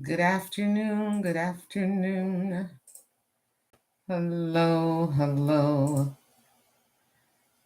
Good afternoon. Good afternoon. Hello. Hello.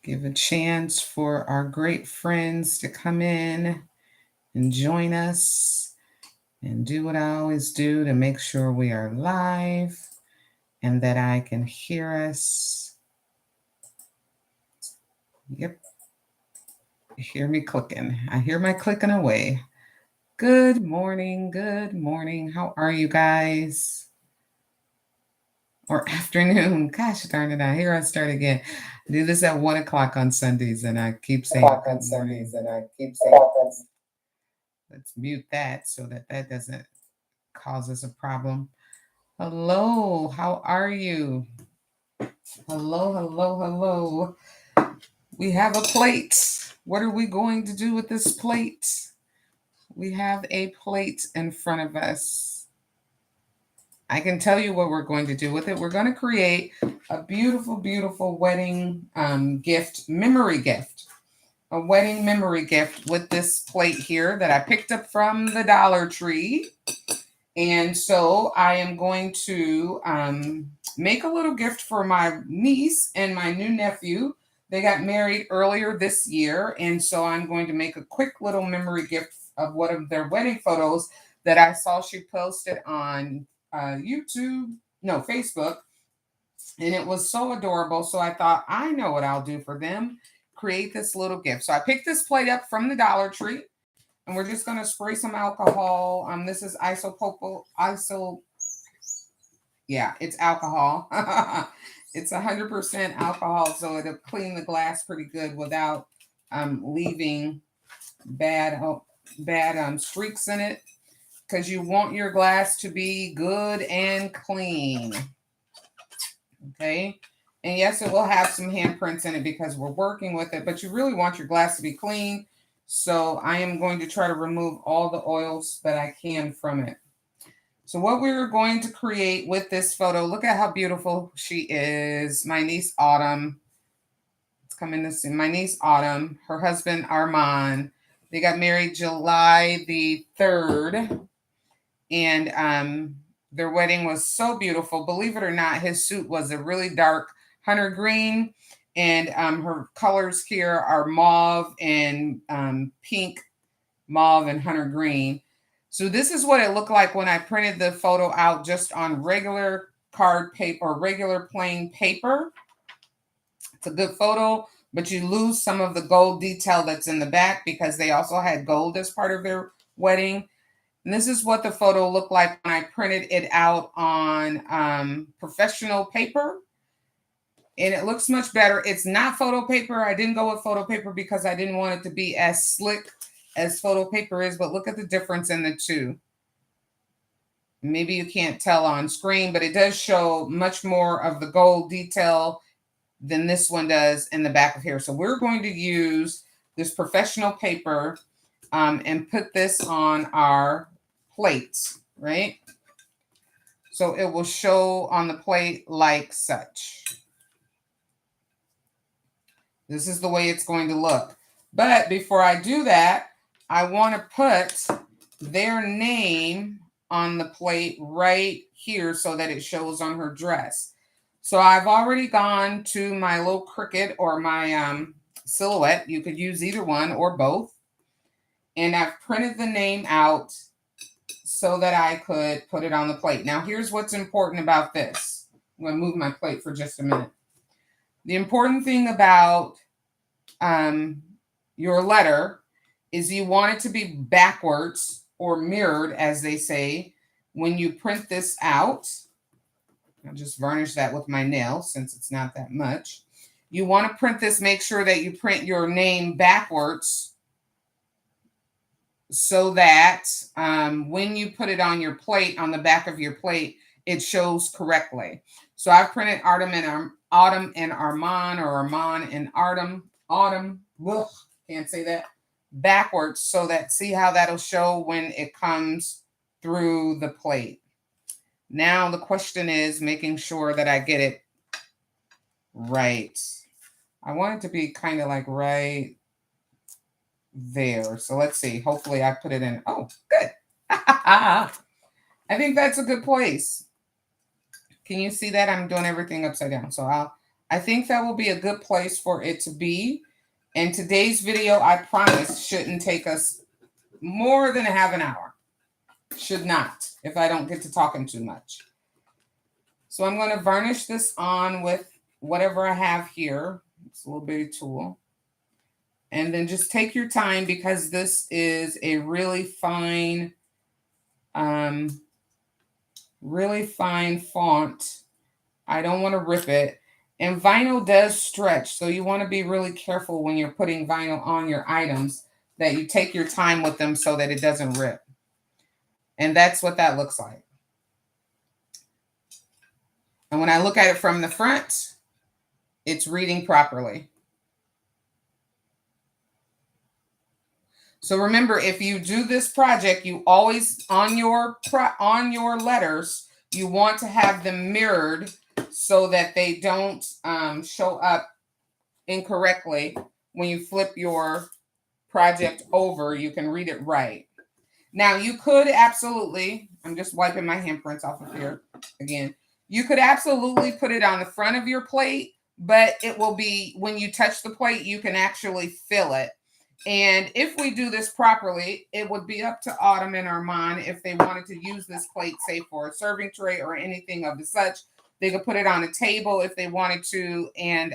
Give a chance for our great friends to come in and join us and do what I always do to make sure we are live and that I can hear us. Yep. Hear me clicking. I hear my clicking away. Good morning. Good morning. How are you guys? Or afternoon. Gosh darn it, I hear I start again. I do this at 1 o'clock on Sundays and I keep saying good morning. Let's mute that so that doesn't cause us a problem. Hello, how are you? Hello, hello, hello. We have a plate. What are we going to do with this plate? We have a plate in front of us. I can tell you what we're going to do with it. We're going to create a beautiful, beautiful wedding gift, memory gift. A wedding memory gift with this plate here that I picked up from the Dollar Tree. And so I am going to make a little gift for my niece and my new nephew. They got married earlier this year. And so I'm going to make a quick little memory gift of one of their wedding photos that I saw she posted on Facebook. And it was so adorable. So I thought, I know what I'll do for them. Create this little gift. So I picked this plate up from the Dollar Tree. And we're just going to spray some alcohol. This is it's alcohol. It's 100% alcohol, so it'll clean the glass pretty good without leaving bad streaks in it, because you want your glass to be good and clean. Okay. And yes, it will have some handprints in it because we're working with it, but you really want your glass to be clean. So I am going to try to remove all the oils that I can from it. So what we're going to create with this photo, look at how beautiful she is. My niece Autumn. It's coming to see my niece Autumn, her husband Armand. They got married July the 3rd. And their wedding was so beautiful. Believe it or not, his suit was a really dark hunter green. And her colors here are mauve and pink, mauve and hunter green. So this is what it looked like when I printed the photo out just on regular card paper or regular plain paper. It's a good photo, but you lose some of the gold detail that's in the back because they also had gold as part of their wedding. And this is what the photo looked like when I printed it out on professional paper. And it looks much better. It's not photo paper. I didn't go with photo paper because I didn't want it to be as slick as photo paper is. But look at the difference in the two. Maybe you can't tell on screen, but it does show much more of the gold detail than this one does in the back of here. So we're going to use this professional paper and put this on our plates, right? So it will show on the plate like such. This is the way it's going to look. But before I do that, I want to put their name on the plate right here so that it shows on her dress. So I've already gone to my little Cricut or my silhouette. You could use either one or both. And I've printed the name out so that I could put it on the plate. Now, here's what's important about this. I'm going to move my plate for just a minute. The important thing about your letter is you want it to be backwards or mirrored, as they say, when you print this out. I'll just varnish that with my nail since it's not that much. You want to print this, make sure that you print your name backwards so that when you put it on your plate, on the back of your plate, it shows correctly. So I've printed Autumn and Armand, or Armand and Autumn, ugh, can't say that, backwards, so that, see how that'll show when it comes through the plate. Now the question is making sure that I get it right. I want it to be kind of like right there. So let's see. Hopefully I put it in. Oh, good. I think that's a good place. Can you see that? I'm doing everything upside down. So I think that will be a good place for it to be. And today's video, I promise, shouldn't take us more than a half an hour. Should not, if I don't get to talking too much. So I'm going to varnish this on with whatever I have here. It's a little bitty tool. And then just take your time because this is a really fine font. I don't want to rip it. And vinyl does stretch, so you want to be really careful when you're putting vinyl on your items that you take your time with them so that it doesn't rip. And that's what that looks like. And when I look at it from the front, it's reading properly. So remember, if you do this project, you always, on your letters, you want to have them mirrored so that they don't show up incorrectly. When you flip your project over, you can read it right. Now, you could absolutely, I'm just wiping my handprints off of here again. You could absolutely put it on the front of your plate, but it will be, when you touch the plate, you can actually fill it. And if we do this properly, it would be up to Autumn and Armand if they wanted to use this plate, say for a serving tray or anything of the such. They could put it on a table if they wanted to, and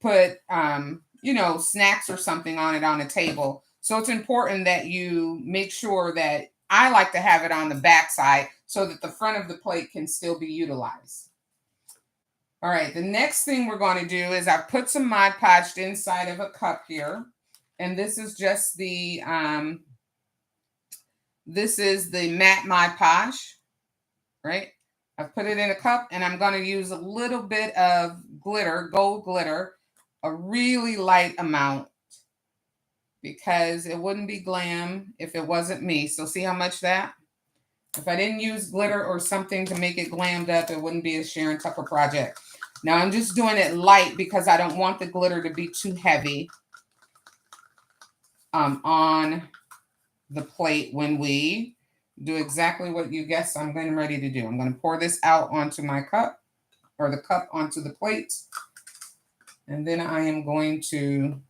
put snacks or something on it on a table. So it's important that you make sure that, I like to have it on the back side so that the front of the plate can still be utilized. All right, the next thing we're going to do is I've put some Mod Podge inside of a cup here. And this is just the, this is the matte Mod Podge, right? I've put it in a cup and I'm going to use a little bit of glitter, gold glitter, a really light amount, because it wouldn't be glam if it wasn't me. So see how much that? If I didn't use glitter or something to make it glammed up, it wouldn't be a Sharon Tucker project. Now I'm just doing it light because I don't want the glitter to be too heavy on the plate when we do exactly what you guessed I'm getting ready to do. I'm going to pour this out onto my cup, or the cup onto the plate. And then I am going to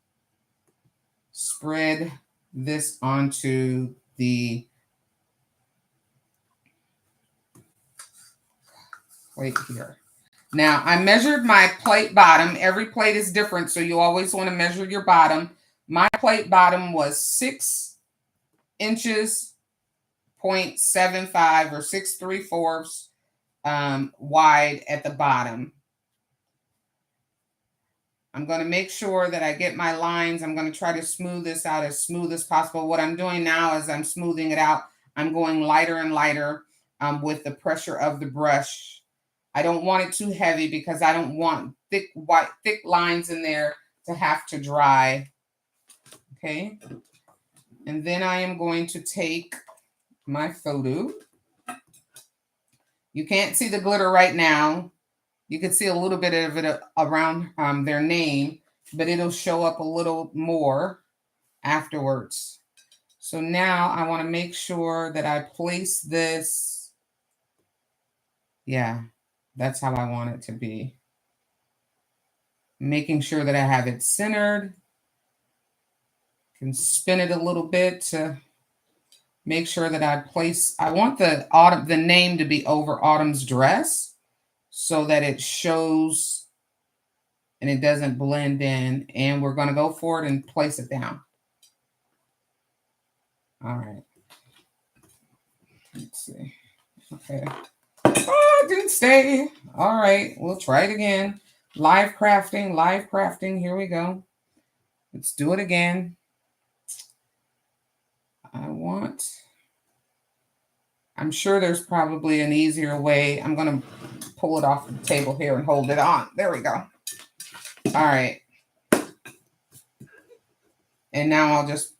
spread this onto the plate here. Now, I measured my plate bottom. Every plate is different, so you always want to measure your bottom. My plate bottom was 6 inches, 0.75 or 6 3/4 wide at the bottom. I'm going to make sure that I get my lines. I'm going to try to smooth this out as smooth as possible. What I'm doing now is I'm smoothing it out. I'm going lighter and lighter with the pressure of the brush. I don't want it too heavy because I don't want thick lines in there to have to dry. Okay. And then I am going to take my photo. You can't see the glitter right now. You can see a little bit of it around their name, but it'll show up a little more afterwards. So now I want to make sure that I place this. Yeah, that's how I want it to be. Making sure that I have it centered. Can spin it a little bit to make sure that I want the name to be over Autumn's dress so that it shows and it doesn't blend in. And we're going to go for it and place it down. All right. Let's see. Okay. Oh, it didn't stay. All right. We'll try it again. Live crafting. Here we go. Let's do it again. I'm sure there's probably an easier way. I'm going to pull it off the table here and hold it on. There we go. All right. And now I'll just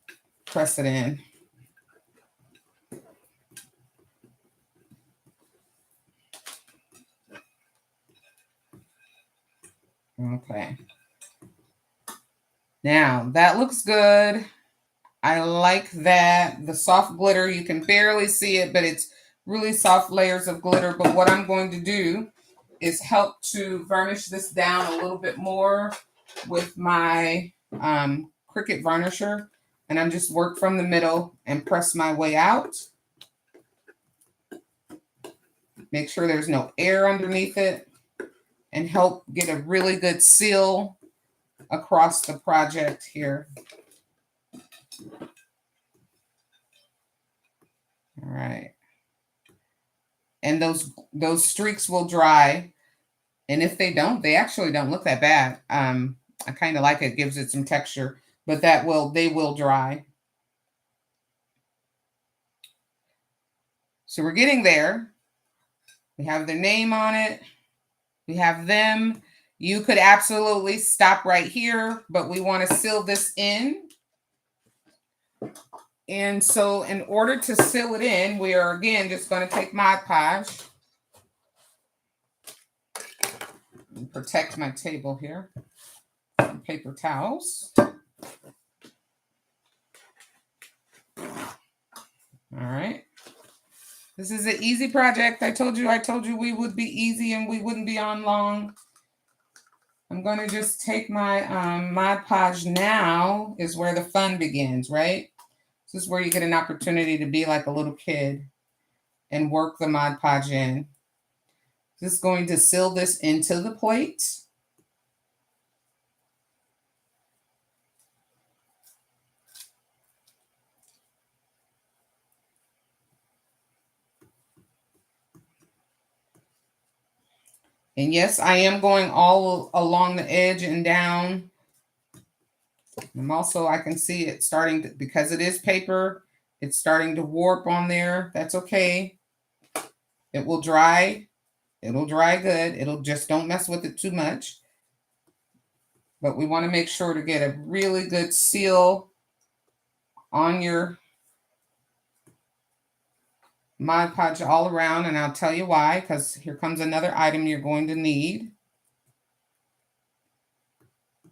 press it in. Okay. Now that looks good. I like that. The soft glitter, you can barely see it, but it's really soft layers of glitter. But what I'm going to do is help to varnish this down a little bit more with my Cricut varnisher. And I'm just work from the middle and press my way out. Make sure there's no air underneath it and help get a really good seal across the project here. All right. And those streaks will dry. And if they don't, they actually don't look that bad. I kind of like it, gives it some texture, but they will dry. So we're getting there. We have their name on it. We have them. You could absolutely stop right here, but we want to seal this in. And so in order to seal it in, we are again just going to take Mod Podge and protect my table here. Some paper towels. All right. This is an easy project. I told you we would be easy and we wouldn't be on long. I'm going to just take my Mod Podge. Now is where the fun begins, right? This is where you get an opportunity to be like a little kid and work the Mod Podge in. Just going to seal this into the plate. And yes, I am going all along the edge and down. I can see it starting to, because it is paper, it's starting to warp on there. That's okay. It will dry. It'll dry good. It'll just don't mess with it too much. But we want to make sure to get a really good seal on your Mod Podge all around. And I'll tell you why, because here comes another item you're going to need.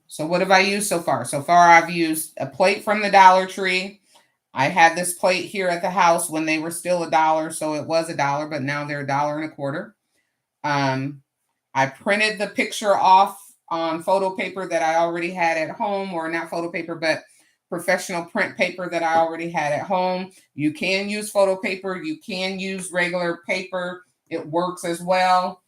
So what have I used so far? So far, I've used a plate from the Dollar Tree. I had this plate here at the house when they were still $1, so it was $1, but now they're $1.25. I printed the picture off on photo paper that I already had at home, or not photo paper, but professional print paper that I already had at home. You can use photo paper. You can use regular paper. It works as well.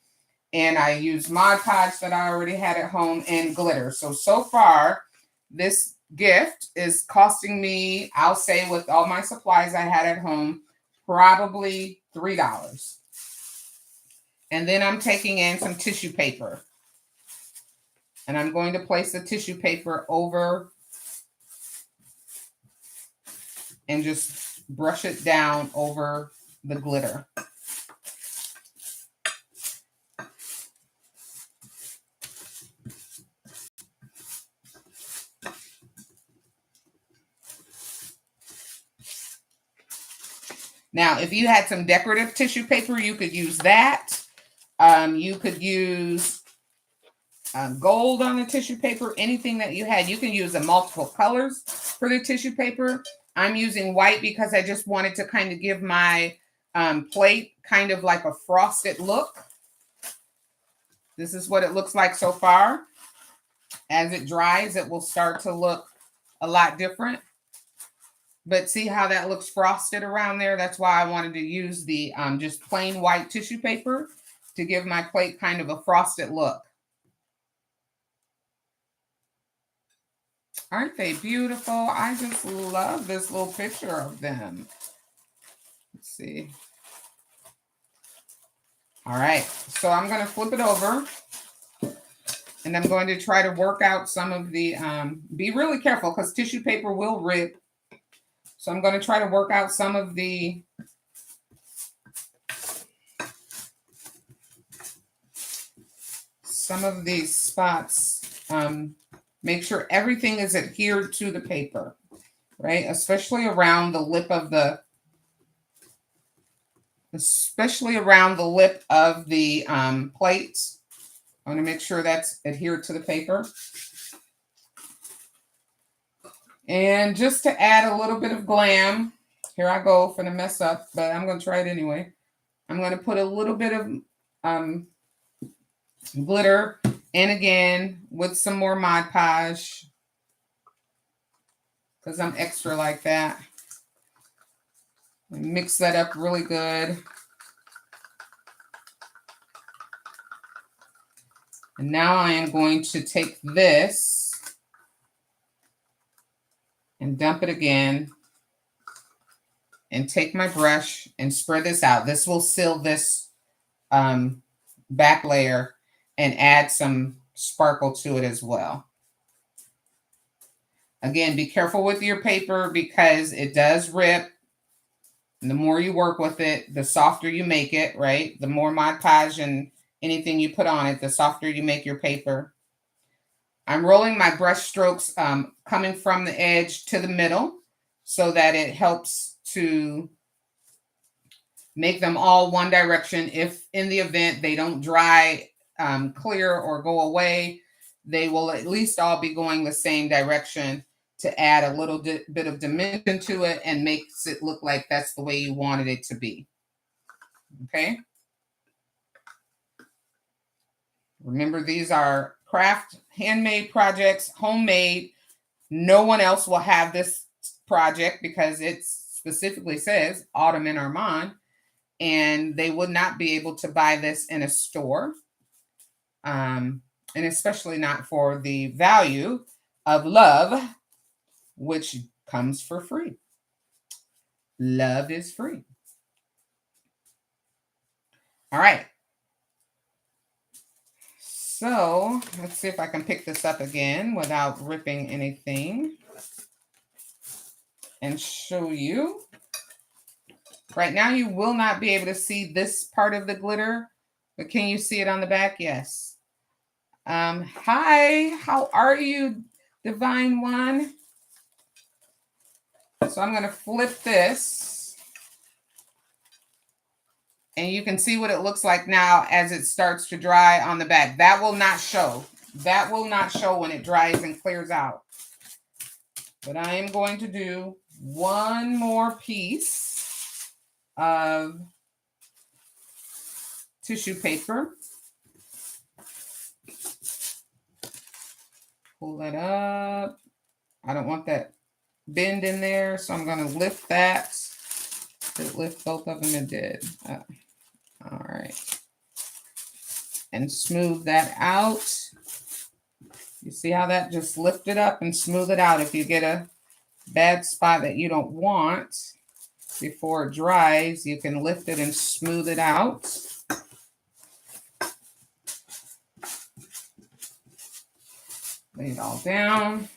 And I used Mod Podge that I already had at home and glitter. So far, this gift is costing me, I'll say with all my supplies I had at home, probably $3. And then I'm taking in some tissue paper. And I'm going to place the tissue paper over and just brush it down over the glitter. Now, if you had some decorative tissue paper, you could use that. You could use gold on the tissue paper, anything that you had. You can use the multiple colors for the tissue paper. I'm using white because I just wanted to kind of give my plate kind of like a frosted look. This is what it looks like so far. As it dries, it will start to look a lot different. But see how that looks frosted around there? That's why I wanted to use the just plain white tissue paper to give my plate kind of a frosted look. Aren't they beautiful? I just love this little picture of them. Let's see. All right, so I'm going to flip it over. And I'm going to try to work out some of the, be really careful because tissue paper will rip. So I'm going to try to work out some of the these spots. Make sure everything is adhered to the paper, right? Especially around the lip of the plates. I want to make sure that's adhered to the paper. And just to add a little bit of glam, here I go for the mess up, but I'm going to try it anyway. I'm going to put a little bit of glitter, and again with some more Mod Podge because I'm extra like that. Mix that up really good. And now I am going to take this and dump it again and take my brush and spread this out. This will seal this back layer and add some sparkle to it as well. Again, be careful with your paper because it does rip. And the more you work with it, the softer you make it, right? The more Mod Podge and anything you put on it, the softer you make your paper. I'm rolling my brush strokes coming from the edge to the middle so that it helps to make them all one direction. If in the event they don't dry clear or go away, they will at least all be going the same direction to add a little bit of dimension to it and makes it look like that's the way you wanted it to be. Okay. Remember, these are craft, handmade projects, homemade. No one else will have this project because it specifically says Autumn in Armand, and they would not be able to buy this in a store. And especially not for the value of love, which comes for free. Love is free. All right. So let's see if I can pick this up again without ripping anything and show you. Right now you will not be able to see this part of the glitter, but can you see it on the back? Yes. Hi, how are you, Divine One? So I'm going to flip this and you can see what it looks like now as it starts to dry on the back. That will not show. That will not show when it dries and clears out. But I am going to do one more piece of tissue paper. Pull that up. I don't want that bend in there, so I'm going to lift that. Did it lift both of them? It did. All right. And smooth that out. You see how that just lifted up and smooth it out. If you get a bad spot that you don't want before it dries, you can lift it and smooth it out. Lay it all down.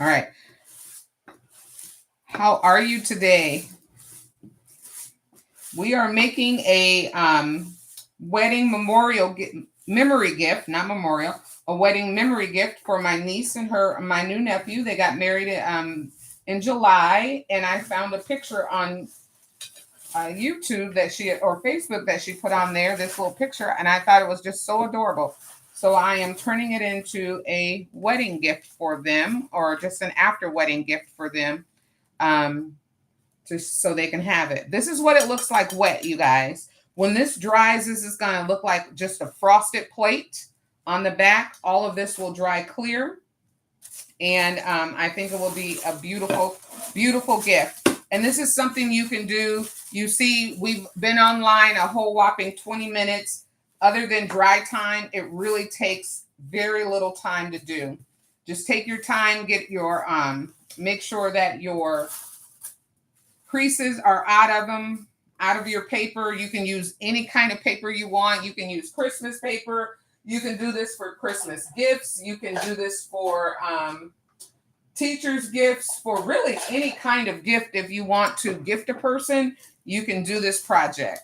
All right. How are you today? We are making a wedding memory gift, not memorial, a wedding memory gift for my niece and my new nephew. They got married in July, and I found a picture on YouTube or Facebook that she put on there, this little picture, and I thought it was just so adorable. So I am turning it into a wedding gift for them, or just an after wedding gift for them, so they can have it. This is what it looks like wet, you guys. When this dries, this is going to look like just a frosted plate on the back. All of this will dry clear. And I think it will be a beautiful, beautiful gift. And this is something you can do. You see, we've been online a whole whopping 20 minutes. Other than dry time, it really takes very little time to do. Just take your time, get your, make sure that your creases are out of your paper. You can use any kind of paper you want. You can use Christmas paper. You can do this for Christmas gifts. You can do this for teachers' gifts, for really any kind of gift. If you want to gift a person, you can do this project.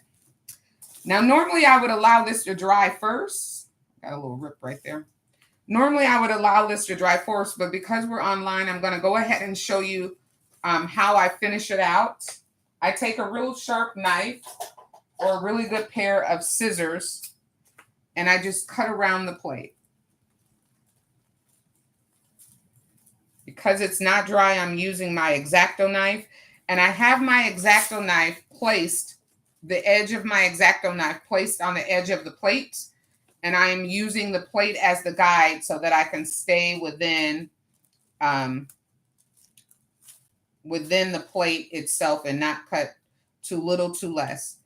Now, normally I would allow this to dry first. Got a little rip right there. Normally I would allow this to dry first, but because we're online, I'm going to go ahead and show you how I finish it out. I take a real sharp knife or a really good pair of scissors, and I just cut around the plate. Because it's not dry, I'm using my X-Acto knife, and I have my X-Acto knife placed, the edge of my X-Acto knife placed on the edge of the plate, and I am using the plate as the guide so that I can stay within the plate itself and not cut too little, too less.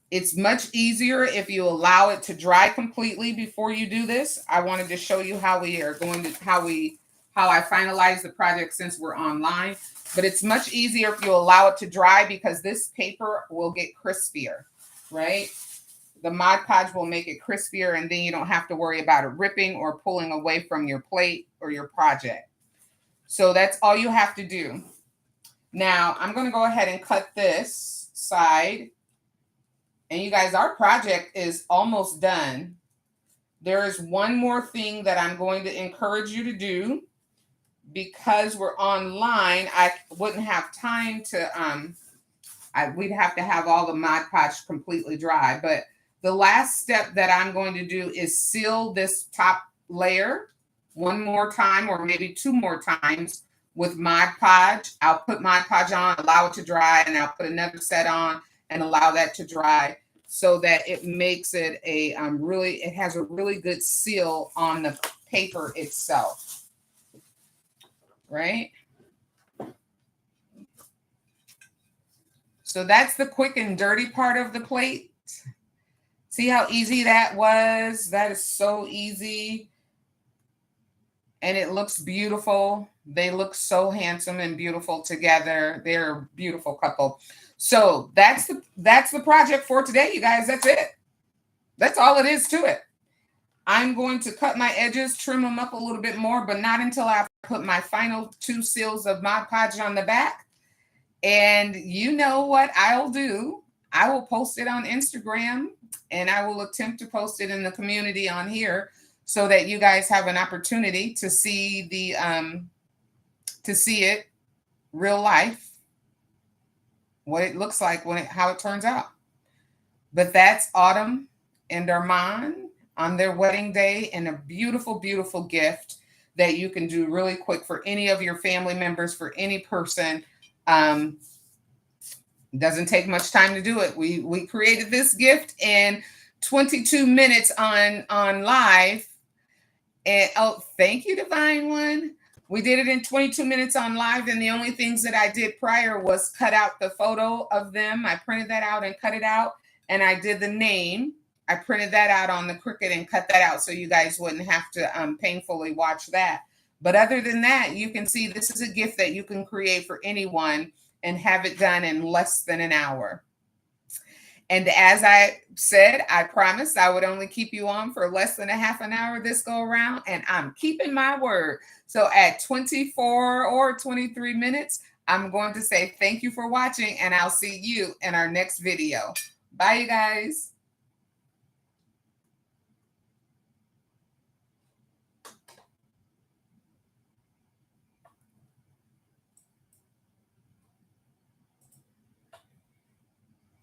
It's much easier if you allow it to dry completely before you do this. I wanted to show you how I finalize the project since we're online, but it's much easier if you allow it to dry because this paper will get crispier, right? The Mod Podge will make it crispier, and then you don't have to worry about it ripping or pulling away from your plate or your project. So that's all you have to do. Now I'm going to go ahead and cut this side. And you guys, our project is almost done. There is one more thing that I'm going to encourage you to do. Because we're online, I wouldn't have time to, we'd have to have all the Mod Podge completely dry. But the last step that I'm going to do is seal this top layer one more time, or maybe two more times with Mod Podge. I'll put Mod Podge on, allow it to dry, and I'll put another set on and allow that to dry so that it makes it it has a really good seal on the paper itself. Right? So that's the quick and dirty part of the plate. See how easy that was? That is so easy. And it looks beautiful. They look so handsome and beautiful together. They're a beautiful couple. So that's the project for today, you guys. That's it. That's all it is to it. I'm going to cut my edges, trim them up a little bit more, but not until I put my final 2 seals of Mod Podge on the back. And you know what I'll do? I will post it on Instagram, and I will attempt to post it in the community on here so that you guys have an opportunity to see it real life, what it looks like how it turns out. But that's Autumn and Armand on their wedding day, and a beautiful, beautiful gift that you can do really quick for any of your family members, for any person. Doesn't take much time to do it. We created this gift in 22 minutes on live. And oh, thank you, Divine One. We did it in 22 minutes on live, and the only things that I did prior was cut out the photo of them. I printed that out and cut it out, and I did the name. I printed that out on the Cricut and cut that out so you guys wouldn't have to painfully watch that. But other than that, you can see this is a gift that you can create for anyone and have it done in less than an hour. And as I said, I promised I would only keep you on for less than a half an hour this go around, and I'm keeping my word. So at 24 or 23 minutes, I'm going to say thank you for watching, and I'll see you in our next video. Bye, you guys.